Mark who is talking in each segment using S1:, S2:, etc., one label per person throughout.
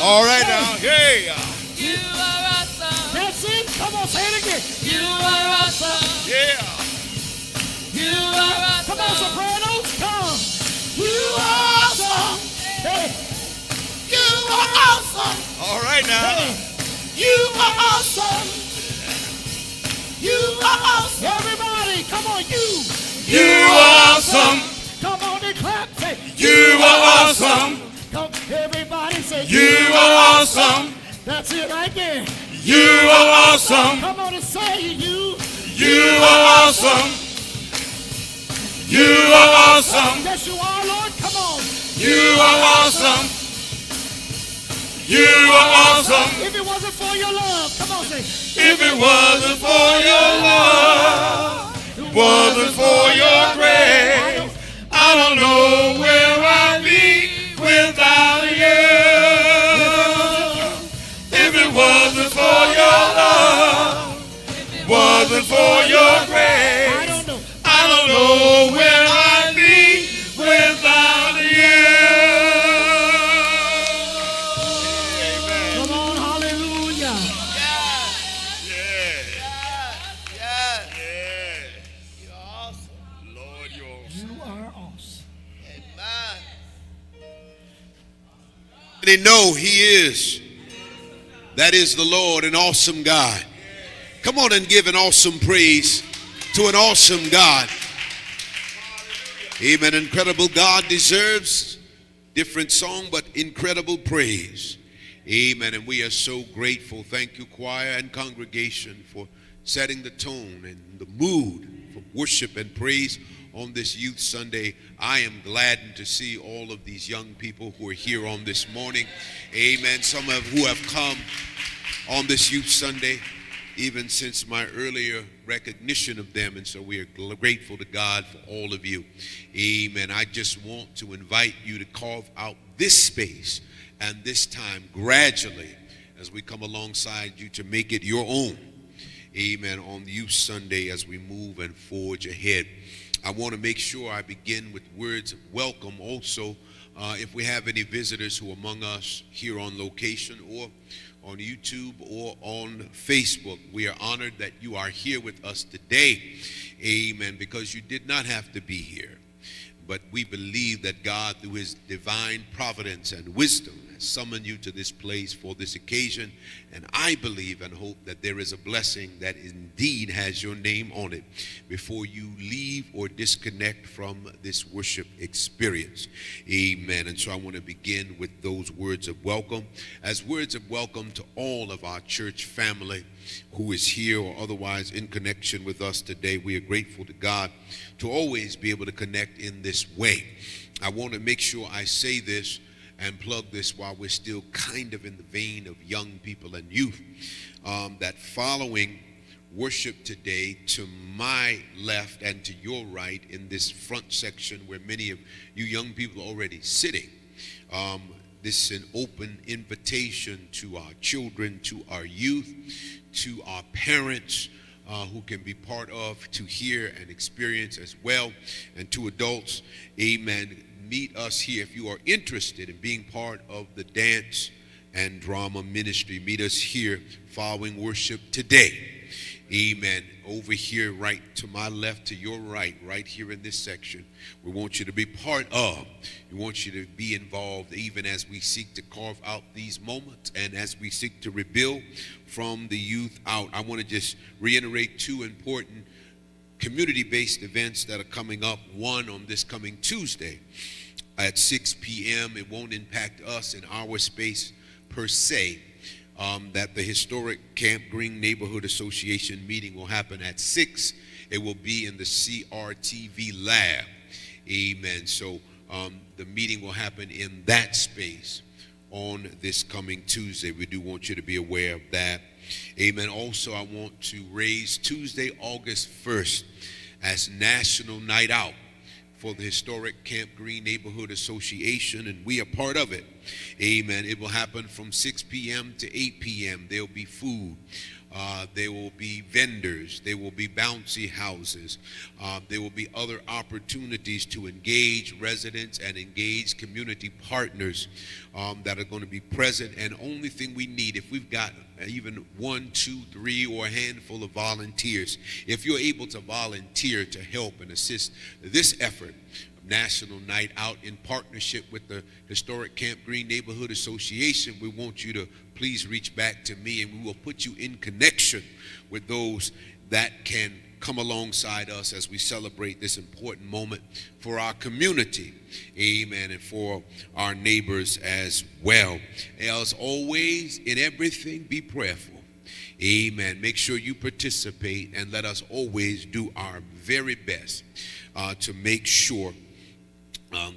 S1: All right now. Hey.
S2: You are awesome.
S3: That's it. Come on, say it again.
S2: You are awesome.
S1: Yeah.
S2: You are awesome.
S3: Come on, sopranos. Come. You are awesome. Hey. You are awesome.
S1: All right now.
S3: Hey. You are awesome. You are awesome. Everybody, come on, you.
S1: You are awesome.
S3: Come on and clap. Say,
S1: You are awesome.
S3: come, everybody say,
S1: You are awesome.
S3: That's it right there.
S1: You are awesome.
S3: Come on and say you.
S1: You are awesome. You are awesome.
S3: Yes, you are, Lord. Come on.
S1: You are awesome. You are awesome.
S3: If it wasn't for your love, come on, say.
S1: If it wasn't for your love, wasn't for your grace, I don't know where I'd be without you. If it wasn't for your love, wasn't for your grace, I don't know where I'd be without you.
S3: Come on, hallelujah.
S1: Lord, you're awesome.
S3: You are awesome.
S1: They know he is. That is the Lord, an awesome God. Come on and give an awesome praise to an awesome God. Amen. Incredible God deserves different song, but incredible praise. Amen. And we are so grateful. Thank you, choir and congregation, for setting the tone and the mood for worship and praise on this Youth Sunday. I am glad to see all of these young people who are here on this morning. Amen. Some of who have come on this Youth Sunday even since my earlier recognition of them, and so we are grateful to God for all of you. Amen. I just want to invite you to carve out this space and this time gradually as we come alongside you to make it your own. Amen. On Youth Sunday as we move and forge ahead. I want to make sure I begin with words of welcome also. If we have any visitors who are among us here on location or on YouTube or on Facebook, we are honored that you are here with us today. Amen. Because you did not have to be here. But we believe that God, through his divine providence and wisdom, has summoned you to this place for this occasion. And I believe and hope that there is a blessing that indeed has your name on it before you leave or disconnect from this worship experience. Amen. And so I want to begin with those words of welcome. As words of welcome to all of our church family who is here or otherwise in connection with us today, we are grateful to God to always be able to connect in this way. I want to make sure I say this and plug this while we're still kind of in the vein of young people and youth, that following worship today, to my left and to your right in this front section where many of you young people are already sitting, this is an open invitation to our children, to our youth, to our parents, who can be part of, to hear and experience as well, and to adults. Amen. Meet us here if you are interested in being part of the dance and drama ministry. Meet us here following worship today. Amen. Over here, right to my left, to your right here in this section. We want you to be part of. We want you to be involved even as we seek to carve out these moments and as we seek to rebuild from the youth out. I want to just reiterate two important community-based events that are coming up. One on this coming Tuesday at 6 p.m. It won't impact us in our space per se. That the historic Camp Green Neighborhood Association meeting will happen at 6. It will be in the CRTV lab. Amen. So the meeting will happen in that space on this coming Tuesday. We do want you to be aware of that. Amen. Also, I want to raise Tuesday, August 1st as National Night Out for the historic Camp Green Neighborhood Association, and we are part of it. Amen. It will happen from 6 p.m. to 8 p.m. There'll be food. There will be vendors. There will be bouncy houses. There will be other opportunities to engage residents and engage community partners that are going to be present. And only thing we need, if we've got even 1, 2, 3, or a handful of volunteers, if you're able to volunteer to help and assist this effort, National Night Out, in partnership with the Historic Camp Green Neighborhood Association, we want you to please reach back to me, and we will put you in connection with those that can come alongside us as we celebrate this important moment for our community, amen, and for our neighbors as well. As always, in everything, be prayerful, amen. Make sure you participate, and let us always do our very best to make sure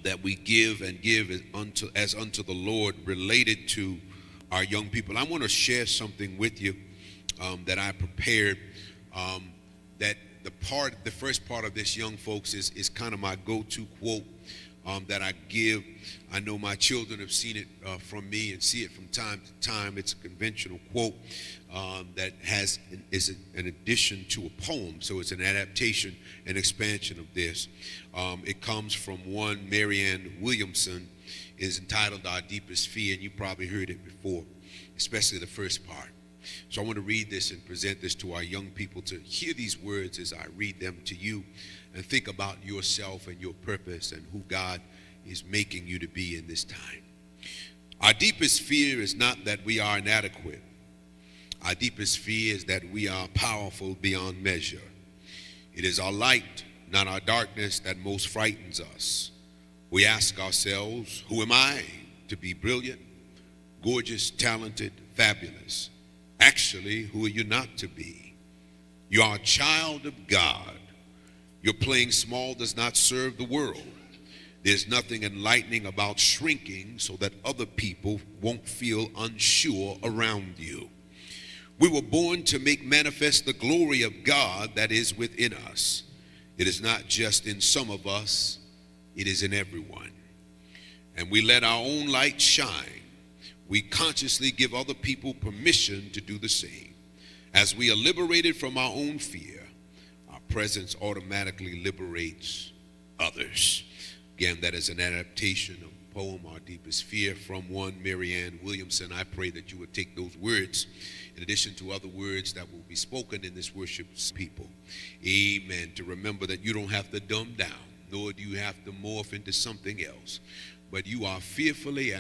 S1: that we give and give as unto the Lord related to our young people. I want to share something with you that I prepared. That the first part of this, young folks, is kind of my go-to quote that I give. I know my children have seen it from me and see it from time to time. It's a conventional quote that is an addition to a poem, so it's an adaptation and expansion of this. It comes from one Marianne Williamson. Is entitled Our Deepest Fear, and you probably heard it before, especially the first part. So I want to read this and present this to our young people to hear these words as I read them to you, and think about yourself and your purpose and who God is making you to be in this time. Our deepest fear is not that we are inadequate. Our deepest fear is that we are powerful beyond measure. It is our light, not our darkness, that most frightens us. We ask ourselves, who am I to be brilliant, gorgeous, talented, fabulous? Actually, who are you not to be? You are a child of God. Your playing small does not serve the world. There's nothing enlightening about shrinking so that other people won't feel unsure around you. We were born to make manifest the glory of God that is within us. It is not just in some of us, it is in everyone. And we let our own light shine. We consciously give other people permission to do the same. As we are liberated from our own fear, our presence automatically liberates others. Again, that is an adaptation of the poem, Our Deepest Fear, from one Marianne Williamson. I pray that you would take those words, in addition to other words that will be spoken in this worship people, amen, to remember that you don't have to dumb down, nor do you have to morph into something else, but you are fearfully and